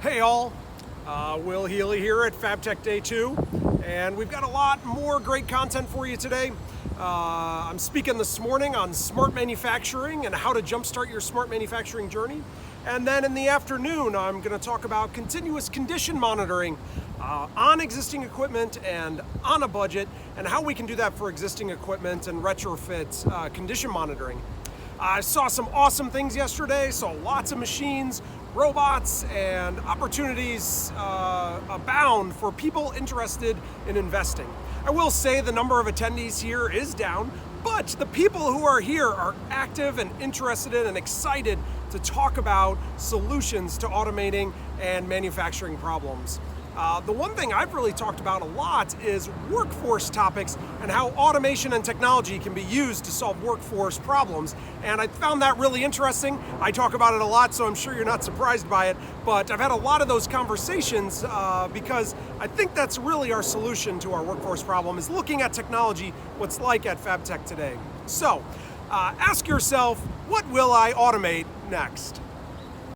Hey all, Will Healy here at FABTECH Day 2, and we've got a lot more great content for you today. I'm speaking this morning on smart manufacturing and how to jumpstart your smart manufacturing journey. And then in the afternoon, I'm going to talk about continuous condition monitoring on existing equipment and on a budget, and how we can do that for existing equipment and retrofit condition monitoring. I saw some awesome things yesterday, saw lots of machines, robots, and opportunities abound for people interested in investing. I will say the number of attendees here is down, but the people who are here are active and interested in and excited to talk about solutions to automating and manufacturing problems. The one thing I've really talked about a lot is workforce topics and how automation and technology can be used to solve workforce problems. And I found that really interesting. I talk about it a lot, so I'm sure you're not surprised by it. But I've had a lot of those conversations because I think that's really our solution to our workforce problem, is looking at technology, what's like at FABTECH today. So ask yourself, what will I automate next?